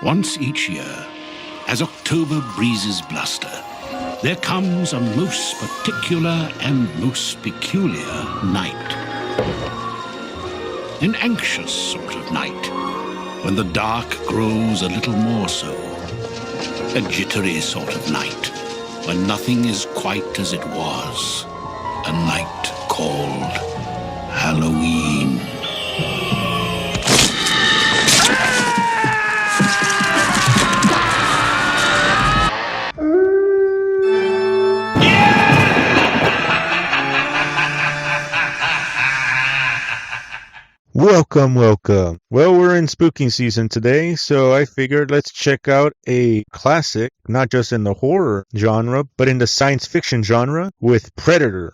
Once each year, as October breezes bluster, there comes a most particular and most peculiar night. An anxious sort of night, when the dark grows a little more so. A jittery sort of night, when nothing is quite as it was. A night called Halloween. Welcome. Well, we're in spooking season today, so I figured let's check out a classic, not just in the horror genre, but in the science fiction genre with Predator.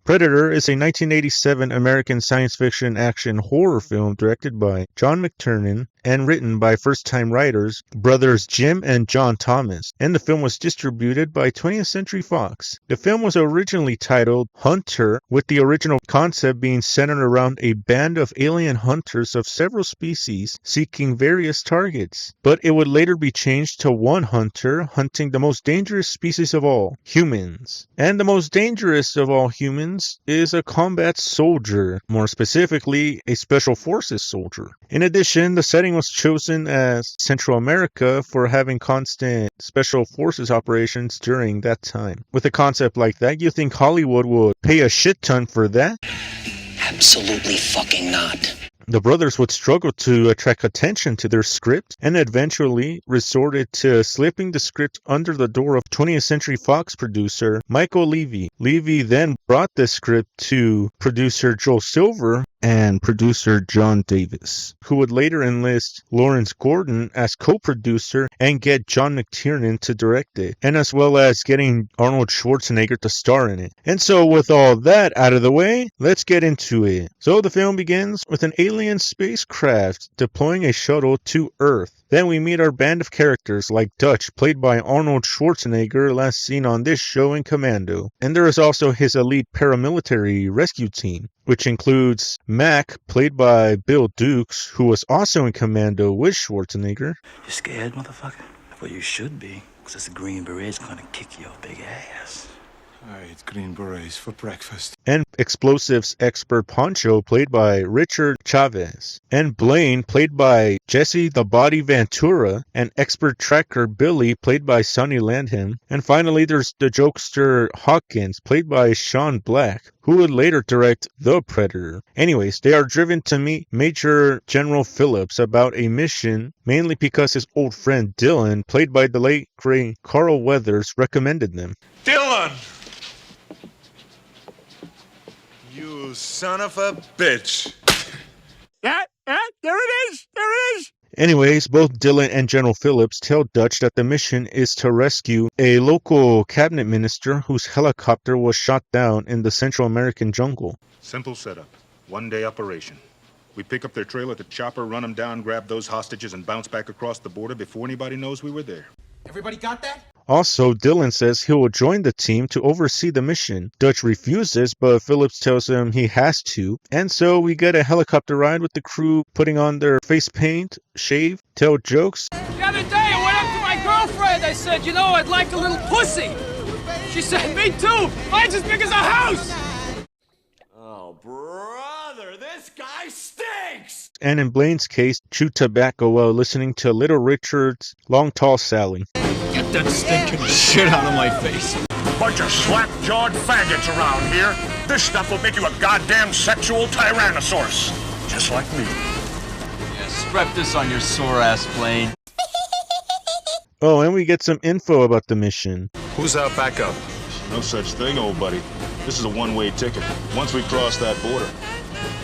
Predator is a 1987 American science fiction action horror film directed by John McTiernan and written by first-time writers brothers Jim and John Thomas, and the film was distributed by 20th Century Fox. The film was originally titled Hunter, with the original concept being centered around a band of alien hunters of several species seeking various targets, but it would later be changed to one hunter hunting the most dangerous species of all, humans. And the most dangerous of all humans is a combat soldier, more specifically a special forces soldier. In addition, the setting was chosen as Central America for having constant special forces operations during that time. With a concept like that, you think Hollywood would pay a shit ton for that? Absolutely fucking not. The brothers would struggle to attract attention to their script and eventually resorted to slipping the script under the door of 20th Century Fox producer Michael Levy. Levy then brought the script to producer Joel Silver and producer John Davis, who would later enlist Lawrence Gordon as co-producer and get John McTiernan to direct it, and as well as getting Arnold Schwarzenegger to star in it. And so with all that out of the way, let's get into it. So the film begins with an alien spacecraft deploying a shuttle to Earth. Then we meet our band of characters like Dutch, played by Arnold Schwarzenegger, last seen on this show in Commando. And there is also his elite paramilitary rescue team, which includes Mac, played by Bill Dukes, who was also in Commando with Schwarzenegger. You scared, motherfucker? Well, you should be, because the Green Beret's gonna kick your big ass. I eat Green Berets for breakfast. And explosives expert Poncho, played by Richard Chavez. And Blaine, played by Jesse the Body Ventura. And expert tracker Billy, played by Sonny Landham. And finally, there's the jokester Hawkins, played by Sean Black, who would later direct The Predator. Anyways, they are driven to meet Major General Phillips about a mission, mainly because his old friend Dylan, played by the late great Carl Weathers, recommended them. Dylan! You son of a bitch. There it is! Anyways, both Dylan and General Phillips tell Dutch that the mission is to rescue a local cabinet minister whose helicopter was shot down in the Central American jungle. Simple setup. One-day operation. We pick up their trailer at the chopper, run them down, grab those hostages, and bounce back across the border before anybody knows we were there. Everybody got that? Also, Dylan says he will join the team to oversee the mission. Dutch refuses, but Phillips tells him he has to. And so we get a helicopter ride with the crew putting on their face paint, shave, tell jokes. The other day I went up to my girlfriend. I said, you know, I'd like a little pussy. She said, me too. Mine's as big as a house. Oh, brother, this guy stinks! And in Blaine's case, chew tobacco while listening to Little Richard's Long Tall Sally. Get that stinking shit out of my face. Bunch of slap-jawed faggots around here. This stuff will make you a goddamn sexual tyrannosaurus. Just like me. Yeah, strap this on your sore ass, Blaine. Oh, and we get some info about the mission. Who's our backup? No such thing, old buddy. This is a one-way ticket. Once we cross that border,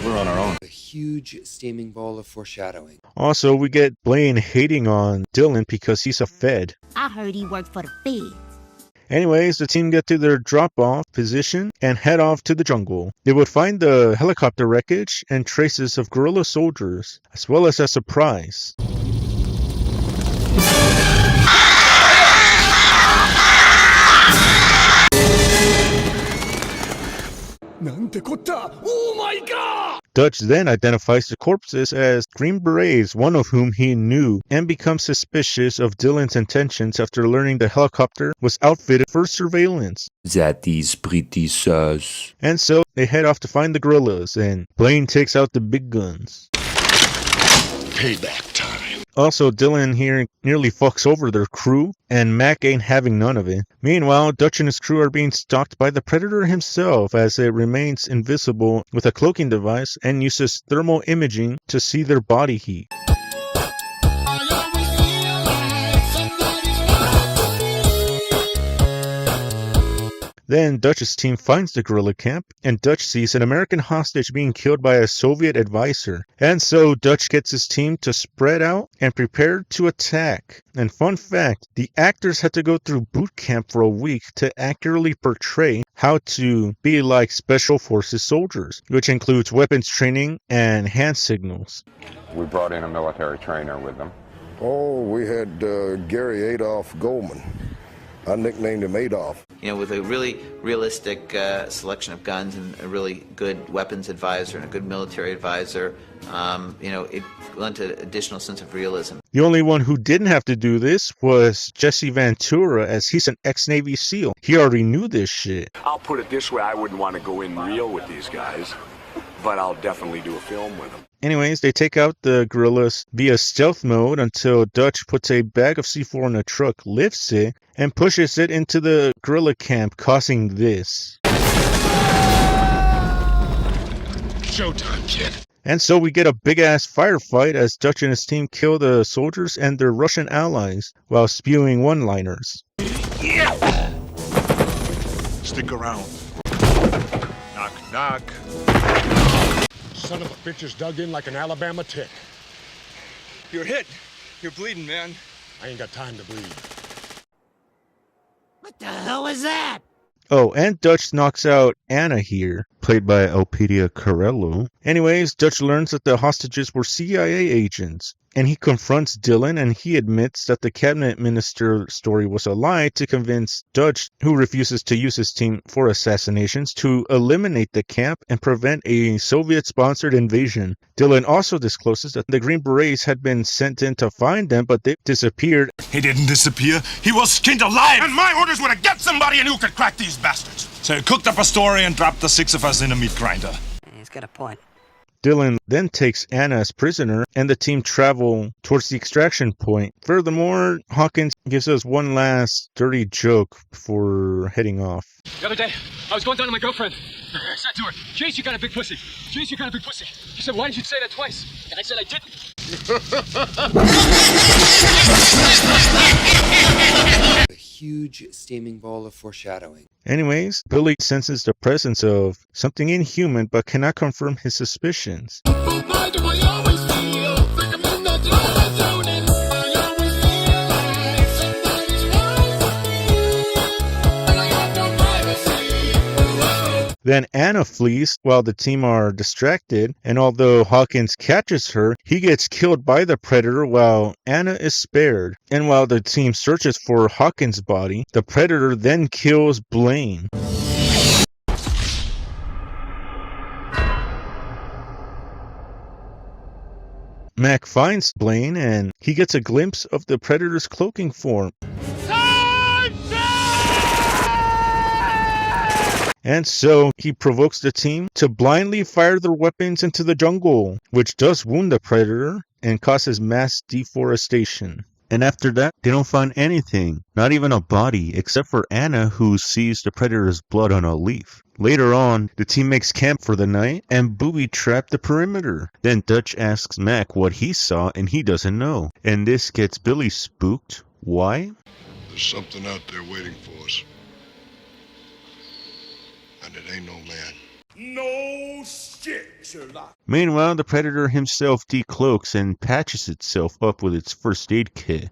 we're on our own. A huge steaming ball of foreshadowing. Also, we get Blaine hating on Dylan because he's a Fed. I heard he worked for the Fed. Anyways, the team get to their drop-off position and head off to the jungle. They would find the helicopter wreckage and traces of guerrilla soldiers, as well as a surprise. Dutch then identifies the corpses as Green Berets, one of whom he knew, and becomes suspicious of Dylan's intentions after learning the helicopter was outfitted for surveillance. That is pretty sus. And so they head off to find the guerrillas, and Blaine takes out the big guns. Payback time. Also, Dylan here nearly fucks over their crew, and Mac ain't having none of it. Meanwhile, Dutch and his crew are being stalked by the Predator himself as it remains invisible with a cloaking device and uses thermal imaging to see their body heat. Then Dutch's team finds the guerrilla camp, and Dutch sees an American hostage being killed by a Soviet advisor. And so Dutch gets his team to spread out and prepare to attack. And fun fact, the actors had to go through boot camp for a week to accurately portray how to be like Special Forces soldiers, which includes weapons training and hand signals. We brought in a military trainer with them. Oh, we had Gary Adolf Goldman. I nicknamed him Adolf. You know, with a really realistic selection of guns and a really good weapons advisor and a good military advisor, you know, it lent an additional sense of realism. The only one who didn't have to do this was Jesse Ventura, as he's an ex-Navy SEAL. He already knew this shit. I'll put it this way, I wouldn't want to go in real with these guys, but I'll definitely do a film with them. Anyways, they take out the guerrillas via stealth mode until Dutch puts a bag of C4 in a truck, lifts it, and pushes it into the guerrilla camp, causing this. Showtime, kid. And so we get a big-ass firefight as Dutch and his team kill the soldiers and their Russian allies while spewing one-liners. Yeah! Stick around. Knock, knock. Son of a bitch is dug in like an Alabama tick. You're hit. You're bleeding, man. I ain't got time to bleed. What the hell was that? Oh, and Dutch knocks out Anna here, played by Elpidia Carello. Anyways, Dutch learns that the hostages were CIA agents, and he confronts Dylan, and he admits that the cabinet minister story was a lie to convince Dutch, who refuses to use his team for assassinations, to eliminate the camp and prevent a Soviet-sponsored invasion. Dylan also discloses that the Green Berets had been sent in to find them, but they disappeared. He didn't disappear. He was skinned alive. And my orders were to get somebody and who could crack these bastards. So he cooked up a story and dropped the 6 of us in a meat grinder. He's got a point. Dylan then takes Anna as prisoner, and the team travel towards the extraction point. Furthermore, Hawkins gives us one last dirty joke before heading off. The other day, I was going down to my girlfriend. I said to her, Jace, you got a big pussy. Jace, you got a big pussy. She said, why did you say that twice? And I said, I didn't. A huge steaming ball of foreshadowing. Anyways, Billy senses the presence of something inhuman but cannot confirm his suspicions. Then Anna flees while the team are distracted, and although Hawkins catches her, he gets killed by the Predator while Anna is spared. And while the team searches for Hawkins' body, the Predator then kills Blaine. Mac finds Blaine, and he gets a glimpse of the Predator's cloaking form. And so he provokes the team to blindly fire their weapons into the jungle, which does wound the Predator and causes mass deforestation. And after that, they don't find anything, not even a body, except for Anna, who sees the Predator's blood on a leaf. Later on, the team makes camp for the night and booby-trap the perimeter. Then Dutch asks Mac what he saw, and he doesn't know. And this gets Billy spooked. Why? There's something out there waiting for us. And it ain't no man. No shit, Sherlock. Meanwhile, the Predator himself decloaks and patches itself up with its first aid kit.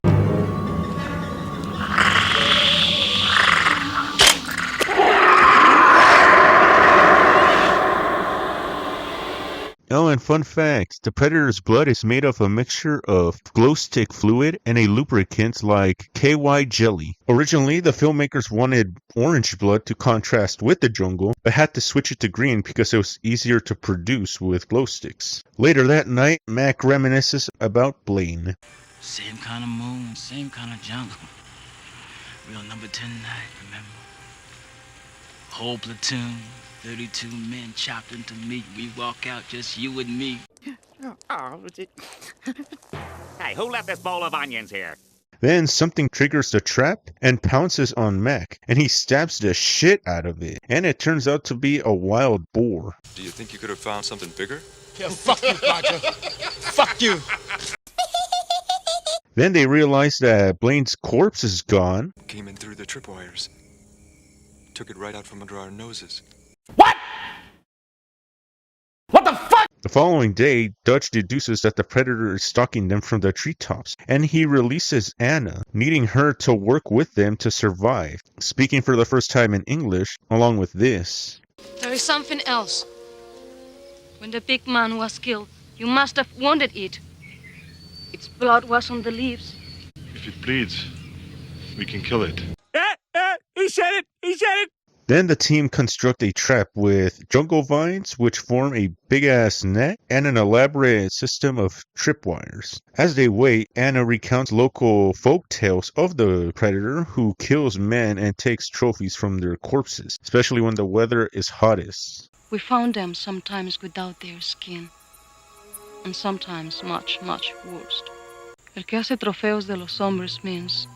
Oh, and fun fact, the Predator's blood is made of a mixture of glow stick fluid and a lubricant like KY jelly. Originally, the filmmakers wanted orange blood to contrast with the jungle, but had to switch it to green because it was easier to produce with glow sticks. Later that night, Mac reminisces about Blaine. Same kind of moon, same kind of jungle. Real number 10 night, remember? Whole platoon, 32 men chopped into meat. We walk out, just you and me. Hey, who left this bowl of onions here? Then something triggers the trap and pounces on Mac, and he stabs the shit out of it. And it turns out to be a wild boar. Do you think you could have found something bigger? Yeah, fuck you, Roger. Fuck you. Then they realize that Blaine's corpse is gone. Came in through the tripwires. Took it right out from under our noses. What? What the fuck? The following day, Dutch deduces that the Predator is stalking them from the treetops, and he releases Anna, needing her to work with them to survive, speaking for the first time in English, along with this. There is something else. When the big man was killed, you must have wounded it. Its blood was on the leaves. If it bleeds, we can kill it. He said it! He said it! Then the team construct a trap with jungle vines, which form a big-ass net, and an elaborate system of tripwires. As they wait, Anna recounts local folk tales of the Predator, who kills men and takes trophies from their corpses, especially when the weather is hottest. We found them sometimes without their skin, and sometimes much, much worse. El que hace trofeos de los hombres means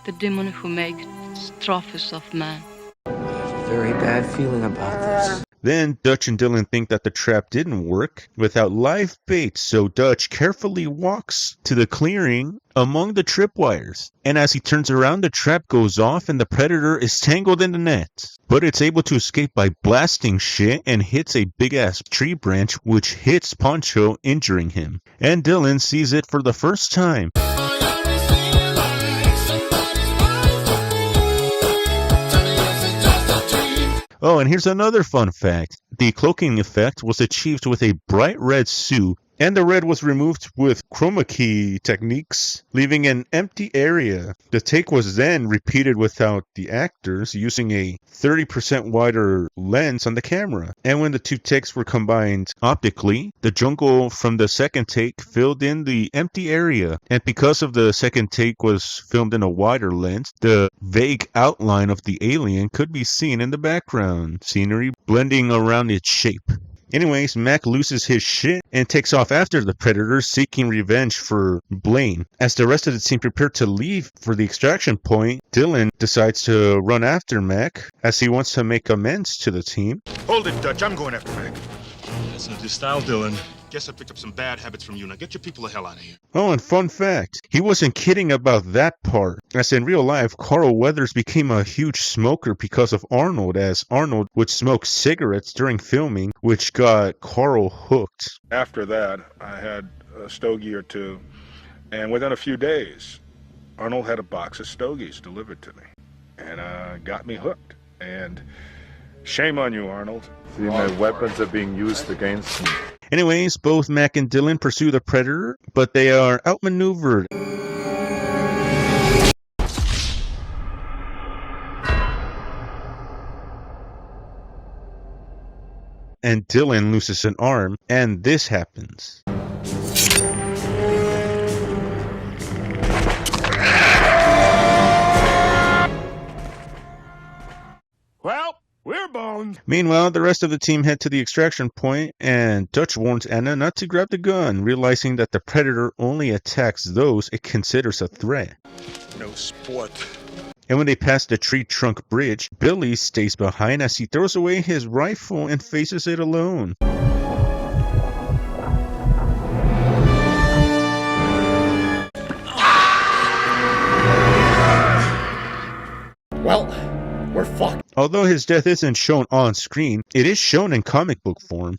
the demon who makes trophies of man. Very bad feeling about this. Then Dutch and Dylan think that the trap didn't work without live bait, so Dutch carefully walks to the clearing among the tripwires. And as he turns around, the trap goes off and the Predator is tangled in the net. But it's able to escape by blasting shit and hits a big-ass tree branch, which hits Poncho, injuring him. And Dylan sees it for the first time. Oh, and here's another fun fact. The cloaking effect was achieved with a bright red suit, and the red was removed with chroma key techniques, leaving an empty area. The take was then repeated without the actors, using a 30% wider lens on the camera. And when the two takes were combined optically, the jungle from the second take filled in the empty area. And because of the second take was filmed in a wider lens, the vague outline of the alien could be seen in the background scenery, blending around its shape. Anyways, Mac loses his shit and takes off after the Predator, seeking revenge for Blaine. As the rest of the team prepare to leave for the extraction point, Dylan decides to run after Mac, as he wants to make amends to the team. Hold it, Dutch. I'm going after Mac. That's not your style, Dylan. Guess I picked up some bad habits from you. Now get your people the hell out of here. Oh, and fun fact, he wasn't kidding about that part, as in real life, Carl Weathers became a huge smoker because of Arnold, as Arnold would smoke cigarettes during filming, which got Carl hooked. After that, I had a stogie or two, and within a few days, Arnold had a box of stogies delivered to me, and got me hooked. And shame on you, Arnold. See, my weapons are being used against me. Anyways, both Mac and Dylan pursue the Predator, but they are outmaneuvered. And Dylan loses an arm, and this happens. Well, we're boned. Meanwhile, the rest of the team head to the extraction point, and Dutch warns Anna not to grab the gun, realizing that the Predator only attacks those it considers a threat. No sport. And when they pass the tree trunk bridge, Billy stays behind as he throws away his rifle and faces it alone. Well, we're fucked. Although his death isn't shown on screen, it is shown in comic book form.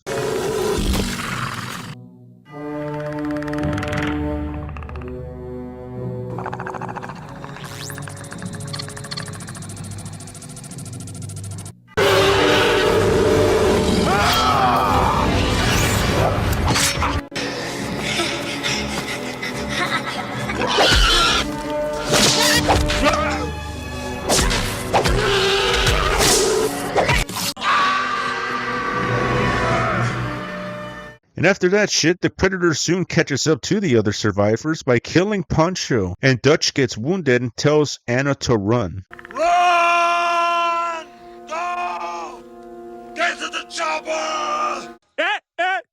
And after that shit, the Predator soon catches up to the other survivors by killing Pancho, and Dutch gets wounded and tells Anna to run. Run! Go! Get to the chopper!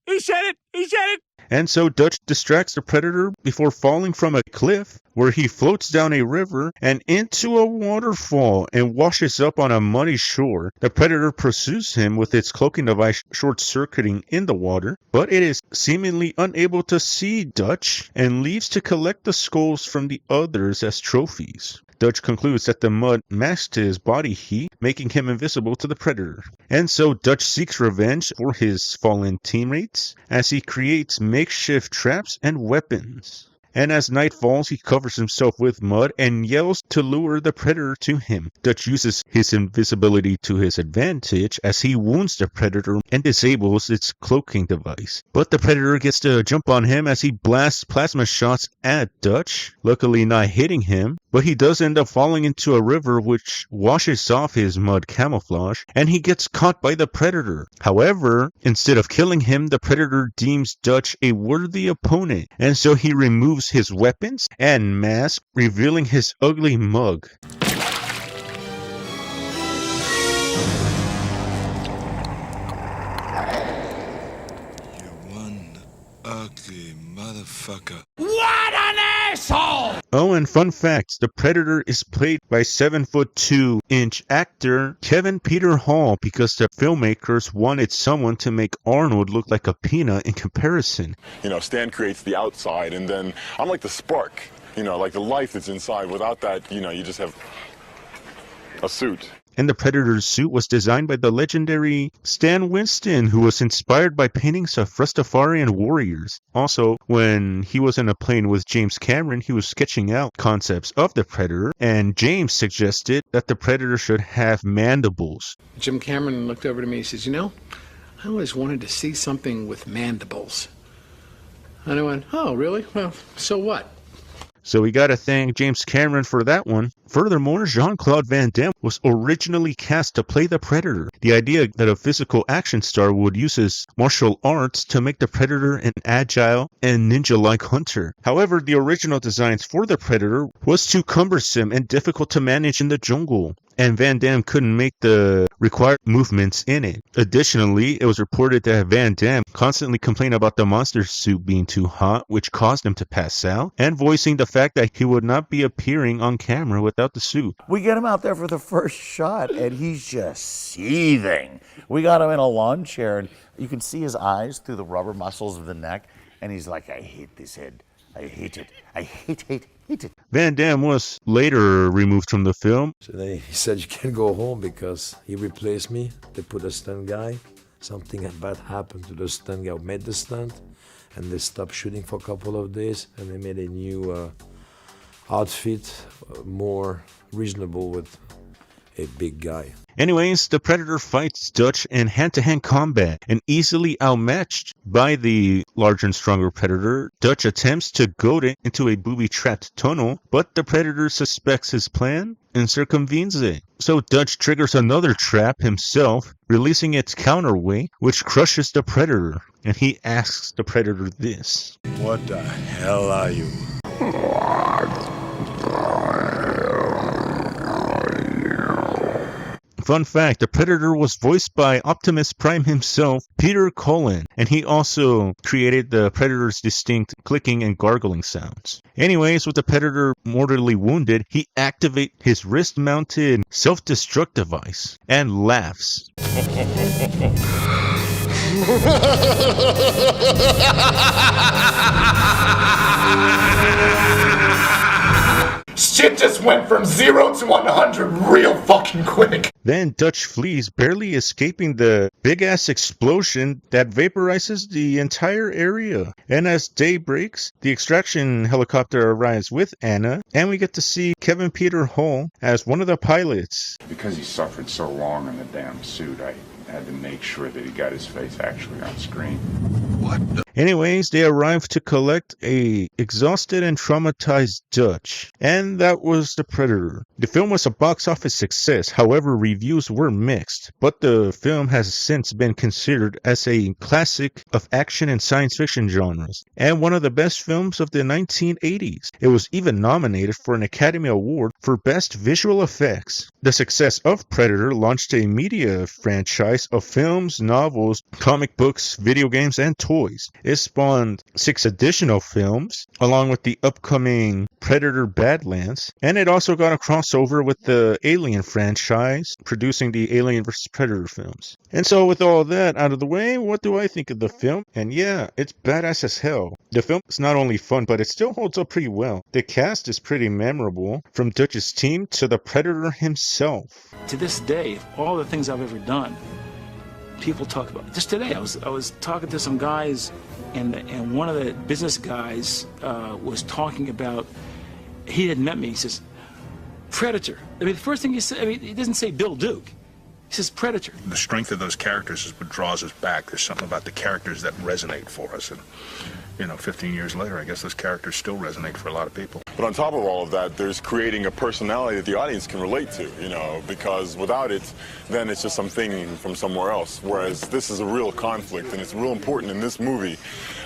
He said it! He said it! And so Dutch distracts the Predator before falling from a cliff, where he floats down a river and into a waterfall and washes up on a muddy shore. The Predator pursues him with its cloaking device short-circuiting in the water, but it is seemingly unable to see Dutch and leaves to collect the skulls from the others as trophies. Dutch concludes that the mud masked his body heat, making him invisible to the Predator. And so Dutch seeks revenge for his fallen teammates as he creates makeshift traps and weapons. And as night falls, he covers himself with mud and yells to lure the Predator to him. Dutch uses his invisibility to his advantage as he wounds the Predator and disables its cloaking device. But the Predator gets to jump on him as he blasts plasma shots at Dutch, luckily not hitting him. But he does end up falling into a river which washes off his mud camouflage, and he gets caught by the Predator. However, instead of killing him, the Predator deems Dutch a worthy opponent, and so he removes his weapons and mask, revealing his ugly mug. Ugly motherfucker. What an asshole! Oh, and fun fact, the Predator is played by 7'2" actor Kevin Peter Hall because the filmmakers wanted someone to make Arnold look like a peanut in comparison. You know, Stan creates the outside, and then I'm like the spark, you know, like the life that's inside. Without that, you know, you just have a suit. And the Predator's suit was designed by the legendary Stan Winston, who was inspired by paintings of Rastafarian warriors. Also, when he was in a plane with James Cameron, he was sketching out concepts of the Predator, and James suggested that the Predator should have mandibles. Jim Cameron looked over to me and says, you know, I always wanted to see something with mandibles. And I went, oh, really? Well, so what? So we gotta thank James Cameron for that one. Furthermore, Jean-Claude Van Damme was originally cast to play the Predator. The idea that a physical action star would use his martial arts to make the Predator an agile and ninja-like hunter. However, the original designs for the Predator was too cumbersome and difficult to manage in the jungle, and Van Damme couldn't make the required movements in it. Additionally, it was reported that Van Damme constantly complained about the monster suit being too hot, which caused him to pass out, and voicing the fact that he would not be appearing on camera without the suit. We get him out there for the first shot, and he's just seething. We got him in a lawn chair, and you can see his eyes through the rubber muscles of the neck, and he's like, I hate this head. I hate it. I hate it. Van Damme was later removed from the film. So he said, you can't go home because he replaced me. They put a stunt guy. Something bad happened to the stunt guy who made the stunt, and they stopped shooting for a couple of days, and they made a new outfit, more reasonable with a big guy. Anyways, the Predator fights Dutch in hand-to-hand combat, and easily outmatched by the larger and stronger Predator. Dutch attempts to goad it into a booby-trapped tunnel, but the Predator suspects his plan and circumvenes it. So Dutch triggers another trap himself, releasing its counterweight, which crushes the Predator. And he asks the Predator this. What the hell are you? Fun fact, the Predator was voiced by Optimus Prime himself, Peter Cullen, and he also created the Predator's distinct clicking and gargling sounds. Anyways, with the Predator mortally wounded, he activates his wrist-mounted self-destruct device and laughs. Shit just went from 0 to 100 real fucking quick. Then Dutch flees, barely escaping the big-ass explosion that vaporizes the entire area. And as day breaks, the extraction helicopter arrives with Anna, and we get to see Kevin Peter Hall as one of the pilots. Because he suffered so long in the damn suit, I had to make sure that he got his face actually on screen. What the? Anyways, they arrived to collect a exhausted and traumatized Dutch, and that was The Predator. The film was a box office success, however reviews were mixed, but the film has since been considered as a classic of action and science fiction genres, and one of the best films of the 1980s. It was even nominated for an Academy Award for Best Visual Effects. The success of Predator launched a media franchise of films, novels, comic books, video games, and toys. It spawned 6 additional films, along with the upcoming Predator Badlands, and it also got a crossover with the Alien franchise, producing the Alien vs. Predator films. And so with all that out of the way, what do I think of the film? And yeah, it's badass as hell. The film is not only fun, but it still holds up pretty well. The cast is pretty memorable, from Dutch's team to the Predator himself. To this day, all the things I've ever done, people talk about. Just today, I was talking to some guys, and one of the business guys was talking about. He had met me. He says, "Predator." I mean, the first thing he said. I mean, he doesn't say Bill Duke. He says Predator. The strength of those characters is what draws us back. There's something about the characters that resonate for us, and 15 years later, I guess those characters still resonate for a lot of people. But on top of all of that, there's creating a personality that the audience can relate to, because without it, then it's just something from somewhere else. Whereas this is a real conflict, and it's real important in this movie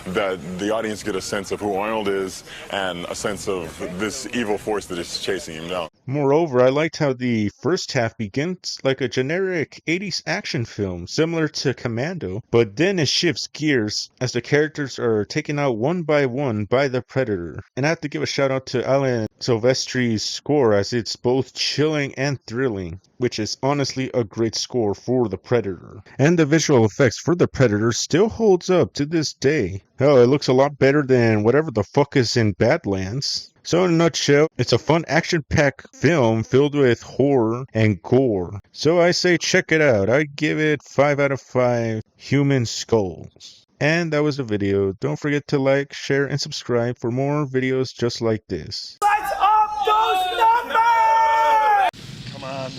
that the audience get a sense of who Arnold is and a sense of this evil force that is chasing him down. Moreover, I liked how the first half begins like a generic 80s action film, similar to Commando, but then it shifts gears as the characters are taken out one by one by the Predator. And I have to give a shout out to Alan Silvestri's score, as it's both chilling and thrilling, which is honestly a great score for the Predator. And the visual effects for the Predator still holds up to this day. Hell, it looks a lot better than whatever the fuck is in Badlands. So in a nutshell, it's a fun action-packed film filled with horror and gore. So I say check it out. I give it 5 out of 5 human skulls. And that was the video. Don't forget to like, share, and subscribe for more videos just like this. Let's up those numbers! Come on.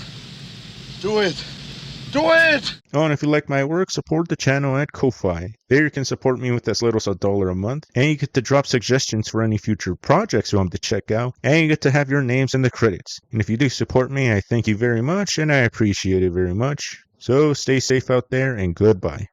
Do it. Do it! Oh, and if you like my work, support the channel at Ko-Fi. There you can support me with as little as $1 a month, and you get to drop suggestions for any future projects you want me to check out, and you get to have your names in the credits. And if you do support me, I thank you very much, and I appreciate it very much. So stay safe out there, and goodbye.